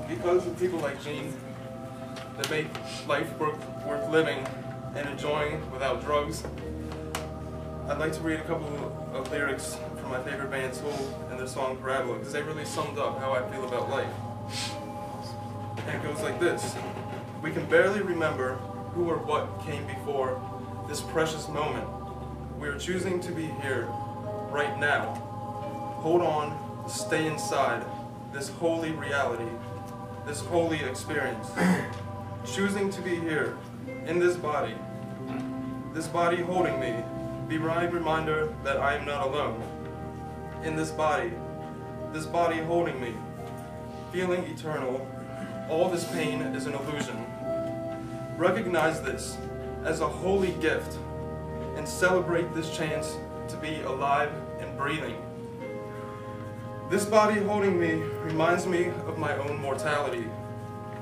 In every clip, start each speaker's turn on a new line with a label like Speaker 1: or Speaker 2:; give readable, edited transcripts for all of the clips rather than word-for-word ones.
Speaker 1: because of people like Gene that make life worth living and enjoying without drugs, I'd like to read a couple of lyrics from my favorite band, Tool, and their song Parabola, because they really summed up how I feel about life. And it goes like this: we can barely remember who or what came before this precious moment. We are choosing to be here, right now. Hold on, stay inside this holy reality, this holy experience. Choosing to be here, in this body holding me, be my reminder that I am not alone. In this body holding me, feeling eternal, all this pain is an illusion. Recognize this as a holy gift and celebrate this chance to be alive and breathing. This body holding me reminds me of my own mortality.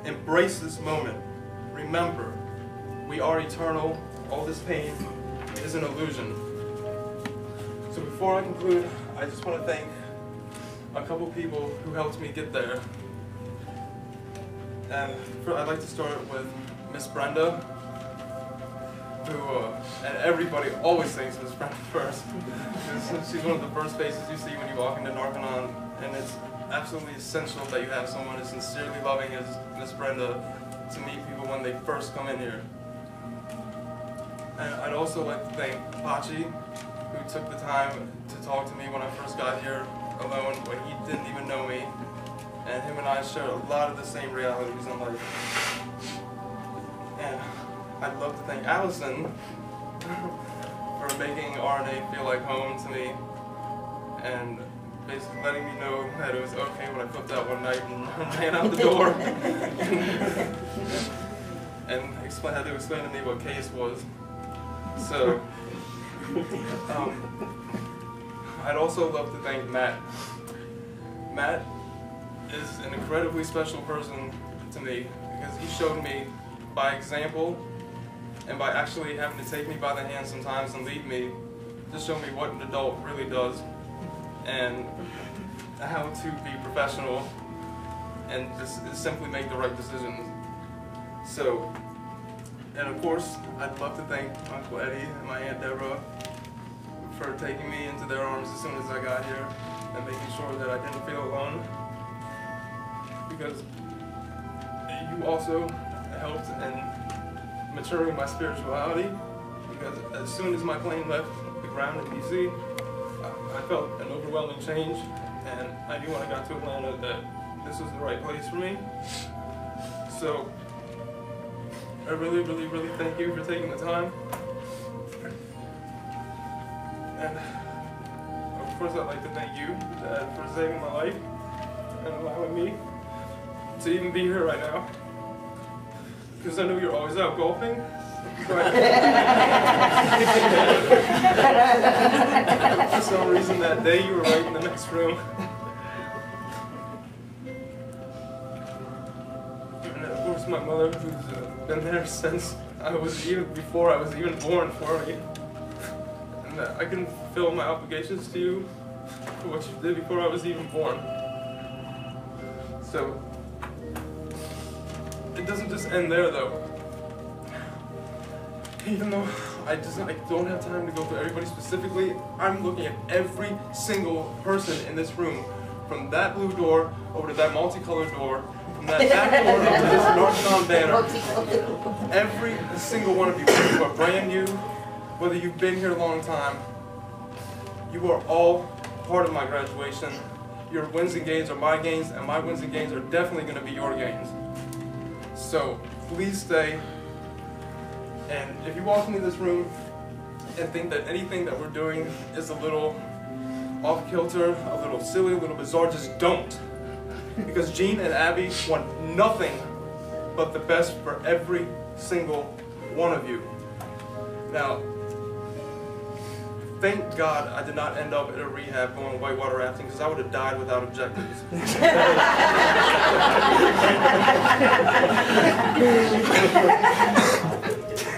Speaker 1: Embrace this moment. Remember, we are eternal. All this pain is an illusion. So before I conclude, I just want to thank a couple people who helped me get there. And I'd like to start with Miss Brenda, who, and everybody always thanks Miss Brenda first. She's one of the first faces you see when you walk into Narconon, and it's absolutely essential that you have someone as sincerely loving as Miss Brenda to meet people when they first come in here. And I'd also like to thank Pachi, who took the time to talk to me when I first got here alone, when he didn't even know me. And him and I share a lot of the same realities in life. And I'd love to thank Allison for making RNA feel like home to me, and basically letting me know that it was okay when I flipped out one night and ran out the door. And had to explain to me what case was. So, I'd also love to thank Matt. Matt is an incredibly special person to me because he showed me by example and by actually having to take me by the hand sometimes and lead me to show me what an adult really does and how to be professional and just simply make the right decisions. So, and of course, I'd love to thank Uncle Eddie and my Aunt Deborah for taking me into their arms as soon as I got here and making sure that I didn't feel alone. Because you also helped in maturing my spirituality, because as soon as my plane left the ground in DC, I felt an overwhelming change, and I knew when I got to Atlanta that this was the right place for me. So I really, really, really thank you for taking the time. And of course I'd like to thank you, Dad, for saving my life and allowing me to even be here right now. Because I know you're always out golfing. For some reason that day you were right in the next room. And of course my mother, who's been there since before I was even born for me. And I can fulfill my obligations to you for what you did before I was even born. So, it doesn't just end there though. Even though I don't have time to go through everybody specifically, I'm looking at every single person in this room, from that blue door over to that multicolored door, from that back door up to this Narconon banner. Every single one of you, whether you are brand new, whether you've been here a long time, you are all part of my graduation. Your wins and gains are my gains, and my wins and gains are definitely going to be your gains. So please stay. And if you walk into this room and think that anything that we're doing is a little off kilter, a little silly, a little bizarre, just don't. Because Gene and Abby want nothing but the best for every single one of you. Now, thank God I did not end up at a rehab going whitewater rafting, because I would have died without objectives.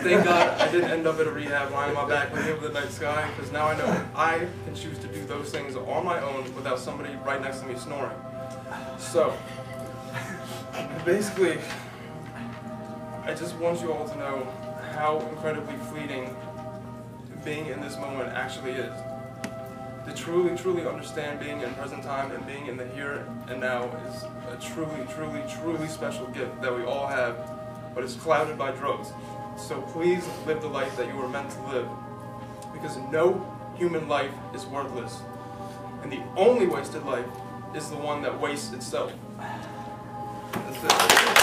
Speaker 1: Thank God I didn't end up at a rehab lying on my back looking up at the night sky, because now I know I can choose to do those things on my own without somebody right next to me snoring. So, Basically, I just want you all to know how incredibly fleeting being in this moment actually is. To truly, truly understand being in present time and being in the here and now is a truly, truly, truly special gift that we all have, but it's clouded by drugs. So please live the life that you were meant to live, because no human life is worthless. And the only wasted life is the one that wastes itself. That's it.